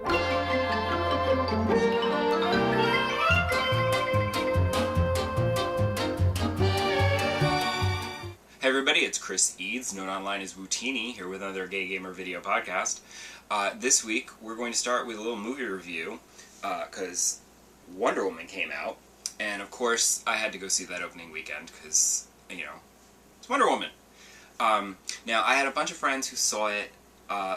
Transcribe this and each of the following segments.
Hey everybody, it's Chris Eads, known online as Wootini, here with another Gay Gamer video podcast. This week, we're going to start with a little movie review, because Wonder Woman came out, and of course, I had to go see that opening weekend, because, you know, it's Wonder Woman. Now, I had a bunch of friends who saw it,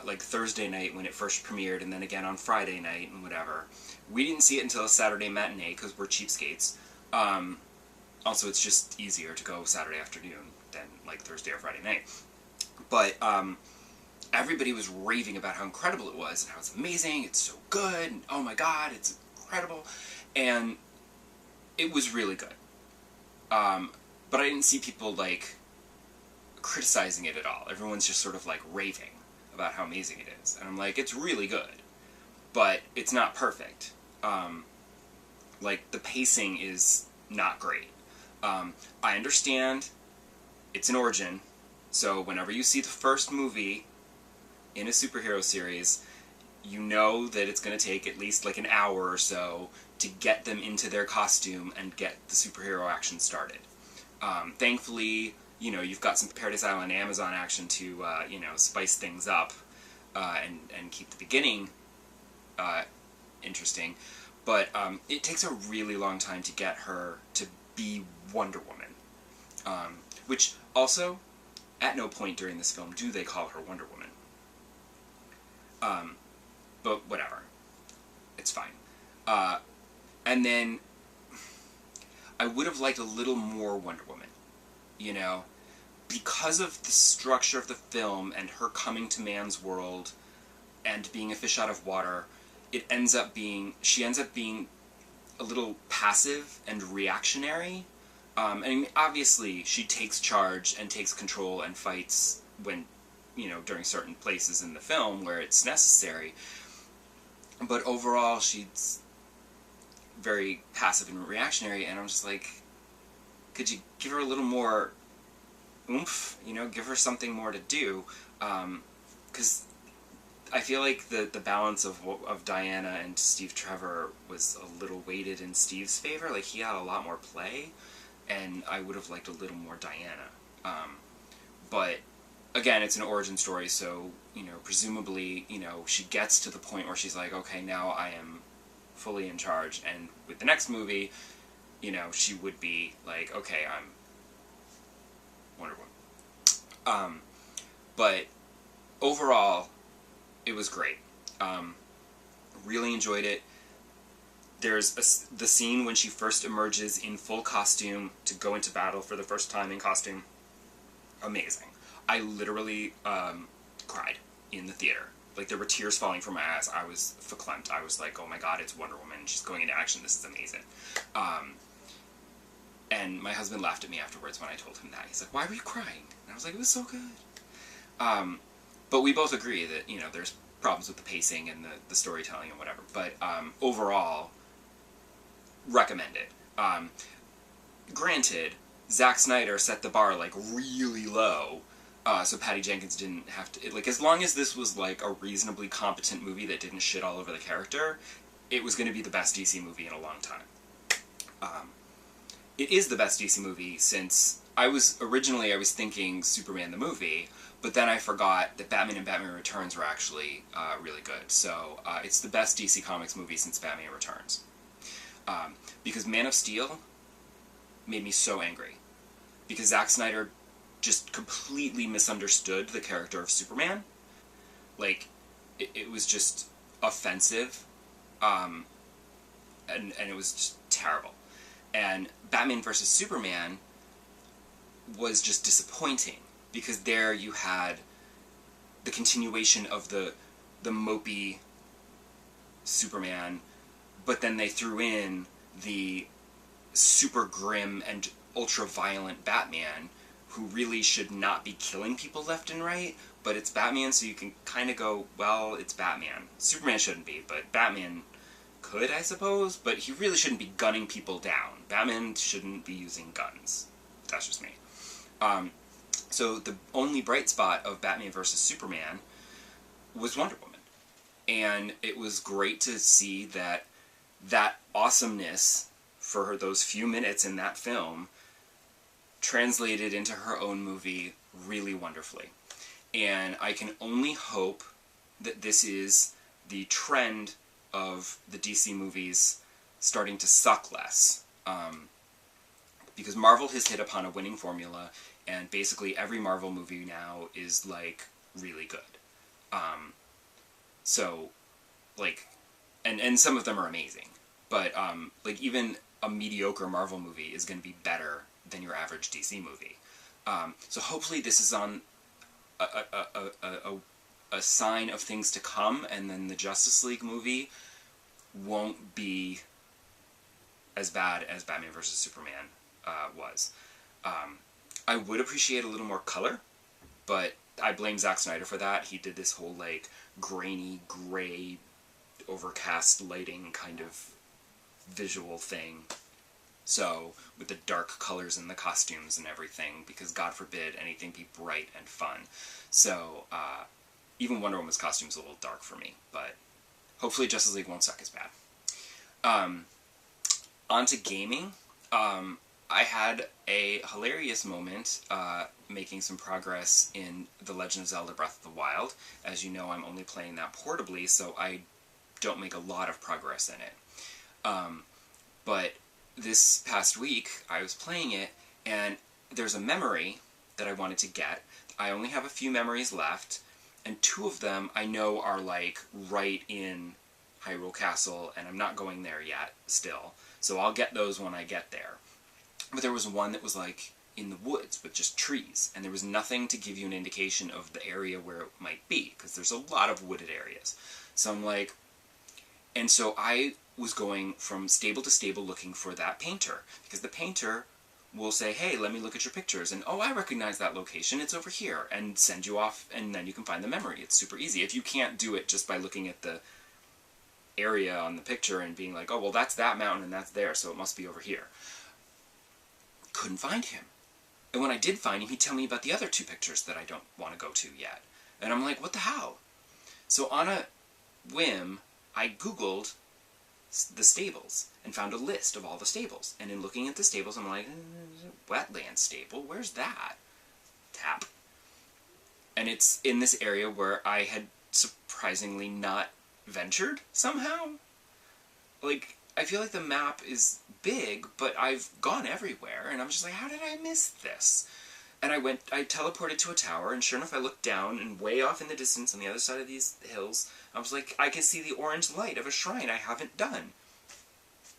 like Thursday night when it first premiered, and then again on Friday night, and whatever. We didn't see it until a Saturday matinee, because we're cheapskates. Also, it's just easier to go Saturday afternoon than like Thursday or Friday night. But everybody was raving about how incredible it was and how it's amazing, it's so good, and oh my god, it's incredible. And it was really good. But I didn't see people like criticizing it at all. Everyone's just sort of like raving about how amazing it is. And I'm like, it's really good, but it's not perfect. Like, the pacing is not great. I understand it's an origin, so whenever you see the first movie in a superhero series, you know that it's going to take at least like an hour or so to get them into their costume and get the superhero action started. Thankfully, you know, you've got some Paradise Island Amazon action to, you know, spice things up and keep the beginning interesting. But it takes a really long time to get her to be Wonder Woman. Which, also, at no point during this film do they call her Wonder Woman. But whatever. It's fine. And then, I would have liked a little more Wonder Woman. You know? Because of the structure of the film and her coming to man's world and being a fish out of water, she ends up being a little passive and reactionary. I mean, obviously, she takes charge and takes control and fights when, you know, during certain places in the film where it's necessary. But overall, she's very passive and reactionary, and I'm just like, could you give her a little more oomph? You know, give her something more to do? Because I feel like the balance of Diana and Steve Trevor was a little weighted in Steve's favor. Like, he had a lot more play, and I would have liked a little more Diana. But, again, it's an origin story, so, you know, presumably, you know, she gets to the point where she's like, okay, now I am fully in charge, and with the next movie, you know, she would be like, okay, I'm Wonder Woman. But, overall, it was great. Really enjoyed it. There's the scene when she first emerges in full costume to go into battle for the first time in costume. Amazing. I literally cried in the theater. Like, there were tears falling from my eyes. I was verklempt. I was like, oh my god, it's Wonder Woman. She's going into action. This is amazing. And my husband laughed at me afterwards when I told him that. He's like, why were you crying? And I was like, it was so good. But we both agree that, you know, there's problems with the pacing and the storytelling and whatever. But overall, recommend it. Granted, Zack Snyder set the bar, like, really low, so Patty Jenkins didn't have to... Like, as long as this was, like, a reasonably competent movie that didn't shit all over the character, it was going to be the best DC movie in a long time. It is the best DC movie since... Originally I was thinking Superman the movie, but then I forgot that Batman and Batman Returns were actually really good. So it's the best DC Comics movie since Batman Returns. Because Man of Steel made me so angry. Because Zack Snyder just completely misunderstood the character of Superman. Like, it was just offensive. And it was just terrible. And Batman vs. Superman was just disappointing, because there you had the continuation of the mopey Superman, but then they threw in the super grim and ultra-violent Batman, who really should not be killing people left and right, but it's Batman, so you can kind of go, well, it's Batman. Superman shouldn't be, but Batman could, I suppose, but he really shouldn't be gunning people down. Batman shouldn't be using guns. That's just me. So the only bright spot of Batman vs. Superman was Wonder Woman. And it was great to see that awesomeness for those few minutes in that film translated into her own movie really wonderfully. And I can only hope that this is the trend of the DC movies starting to suck less. Because Marvel has hit upon a winning formula, and basically every Marvel movie now is, like, really good. So, like, and some of them are amazing. But, like, even a mediocre Marvel movie is going to be better than your average DC movie. So hopefully this is on a sign of things to come, and then the Justice League movie won't be as bad as Batman vs. Superman was. I would appreciate a little more color, but I blame Zack Snyder for that. He did this whole, like, grainy, gray, overcast lighting kind of visual thing. So, with the dark colors in the costumes and everything, because God forbid anything be bright and fun. So, even Wonder Woman's costume's a little dark for me, but hopefully Justice League won't suck as bad. On to gaming. I had a hilarious moment making some progress in The Legend of Zelda Breath of the Wild. As you know, I'm only playing that portably, so I don't make a lot of progress in it. But this past week, I was playing it, and there's a memory that I wanted to get. I only have a few memories left, and 2 of them I know are, like, right in Hyrule Castle, and I'm not going there yet, still. So I'll get those when I get there. But there was one that was, like, in the woods with just trees, and there was nothing to give you an indication of the area where it might be, because there's a lot of wooded areas. So I'm like... And so I was going from stable to stable looking for that painter, because the painter will say, hey, let me look at your pictures, and oh, I recognize that location, it's over here, and send you off, and then you can find the memory. It's super easy. If you can't do it just by looking at the area on the picture and being like, oh, well, that's that mountain and that's there, so it must be over here. Couldn't find him. And when I did find him, he'd tell me about the other 2 pictures that I don't want to go to yet. And I'm like, what the hell? So on a whim, I Googled the stables and found a list of all the stables. And in looking at the stables, I'm like, wetland stable? Where's that? Tap. And it's in this area where I had surprisingly not ventured somehow. Like, I feel like the map is big, but I've gone everywhere, and I'm just like, how did I miss this? And I teleported to a tower, and sure enough I looked down, and way off in the distance on the other side of these hills, I was like, I can see the orange light of a shrine I haven't done.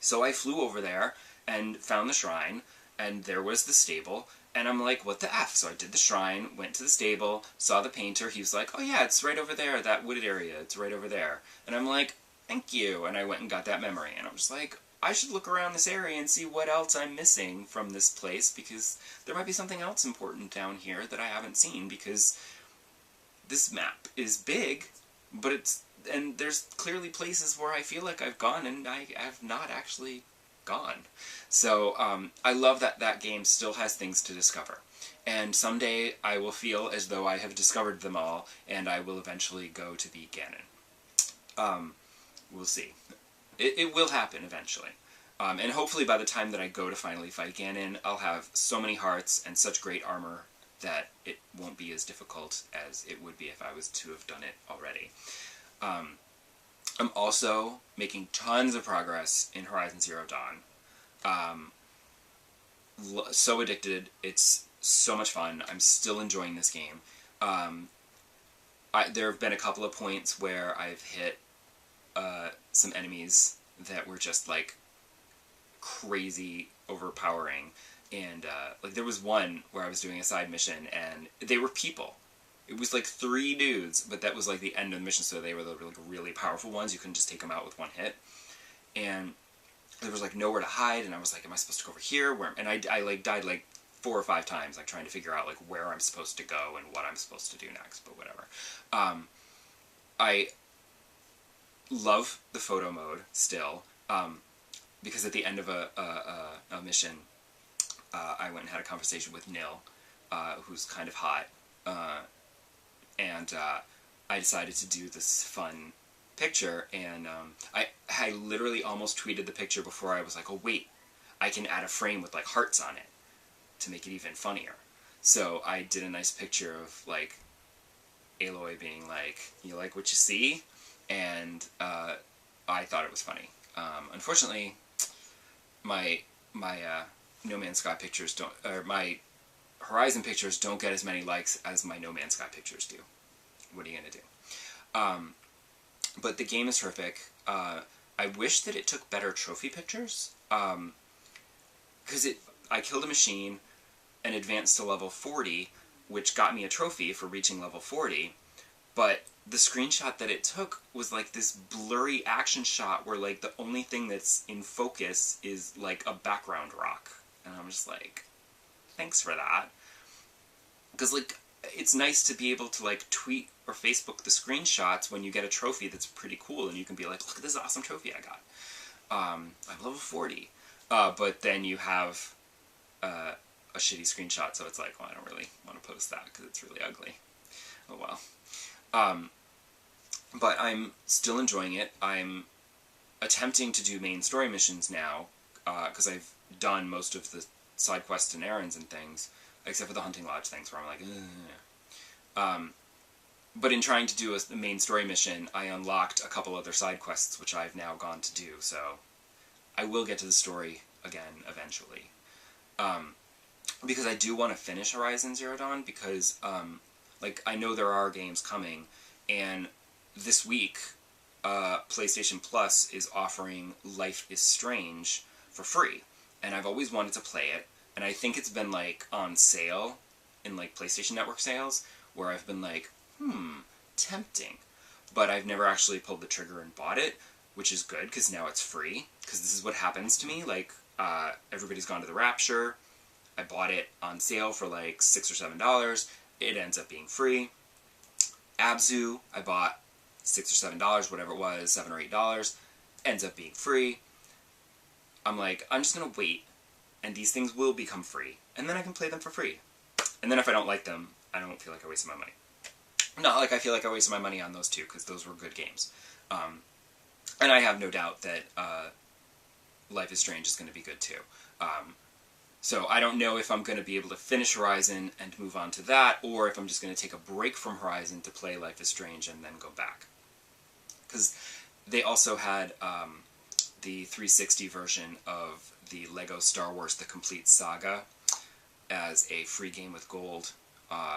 So I flew over there, and found the shrine, and there was the stable, and I'm like, what the F? So I did the shrine, went to the stable, saw the painter, he was like, oh yeah, it's right over there, that wooded area, it's right over there. And I'm like, thank you, and I went and got that memory, and I'm just like, I should look around this area and see what else I'm missing from this place, because there might be something else important down here that I haven't seen, because this map is big, but and there's clearly places where I feel like I've gone and I have not actually gone. So I love that that game still has things to discover. And someday I will feel as though I have discovered them all, and I will eventually go to beat Ganon. We'll see. It will happen eventually. And hopefully by the time that I go to finally fight Ganon, I'll have so many hearts and such great armor that it won't be as difficult as it would be if I was to have done it already. I'm also making tons of progress in Horizon Zero Dawn. So addicted. It's so much fun. I'm still enjoying this game. There have been a couple of points where I've hit some enemies that were just, like, crazy overpowering. And, like, there was one where I was doing a side mission, and they were people. It was, like, 3 dudes, but that was, like, the end of the mission, so they were, like, really powerful ones. You couldn't just take them out with one hit. And there was, like, nowhere to hide, and I was like, am I supposed to go over here? And I like, died, like, 4 or 5 times, like, trying to figure out, like, where I'm supposed to go and what I'm supposed to do next, but whatever. I love the photo mode still, because at the end of a mission, I went and had a conversation with Nil, who's kind of hot, and I decided to do this fun picture, and I literally almost tweeted the picture before I was like, oh wait, I can add a frame with like hearts on it to make it even funnier. So I did a nice picture of like Aloy being like, you like what you see? And I thought it was funny. Unfortunately, my No Man's Sky pictures don't, or my Horizon pictures don't get as many likes as my No Man's Sky pictures do. What are you gonna do? But the game is terrific. I wish that it took better trophy pictures, because I killed a machine and advanced to level 40, which got me a trophy for reaching level 40, but the screenshot that it took was like this blurry action shot where like the only thing that's in focus is like a background rock. And I'm just like, thanks for that. Because like, it's nice to be able to like tweet or Facebook the screenshots when you get a trophy that's pretty cool, and you can be like, look at this awesome trophy I got. I'm level 40. But then you have a shitty screenshot, so it's like, well, I don't really want to post that because it's really ugly. Oh well. But I'm still enjoying it. I'm attempting to do main story missions now, because I've done most of the side quests and errands and things, except for the hunting lodge things where I'm like, ugh. But in trying to do a main story mission, I unlocked a couple other side quests, which I've now gone to do, so I will get to the story again eventually. Because I do want to finish Horizon Zero Dawn, because like, I know there are games coming, and this week, PlayStation Plus is offering Life is Strange for free, and I've always wanted to play it, and I think it's been, like, on sale in, like, PlayStation Network sales, where I've been like, tempting, but I've never actually pulled the trigger and bought it, which is good, because now it's free, because this is what happens to me, like, everybody's gone to the Rapture, I bought it on sale for, like, $6 or $7, it ends up being free. Abzu, I bought $6 or $7, whatever it was, $7 or $8, ends up being free. I'm like, I'm just gonna wait, and these things will become free, and then I can play them for free. And then if I don't like them, I don't feel like I wasted my money. Not like I feel like I wasted my money on those two, because those were good games. And I have no doubt that Life is Strange is going to be good too. So I don't know if I'm going to be able to finish Horizon and move on to that, or if I'm just going to take a break from Horizon to play Life is Strange and then go back. Because they also had the 360 version of the LEGO Star Wars The Complete Saga as a free game with gold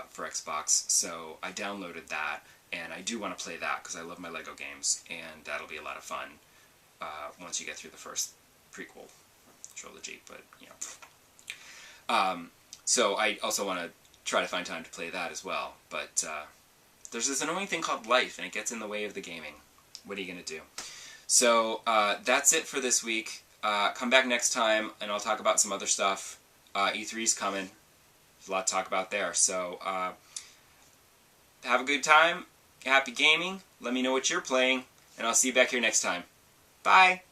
for Xbox, so I downloaded that, and I do want to play that because I love my LEGO games, and that'll be a lot of fun once you get through the first prequel trilogy, but, you know. So I also want to try to find time to play that as well, but there's this annoying thing called life, and it gets in the way of the gaming. What are you going to do? So that's it for this week. Come back next time, and I'll talk about some other stuff. E3's coming. There's a lot to talk about there, so have a good time. Happy gaming. Let me know what you're playing, and I'll see you back here next time. Bye!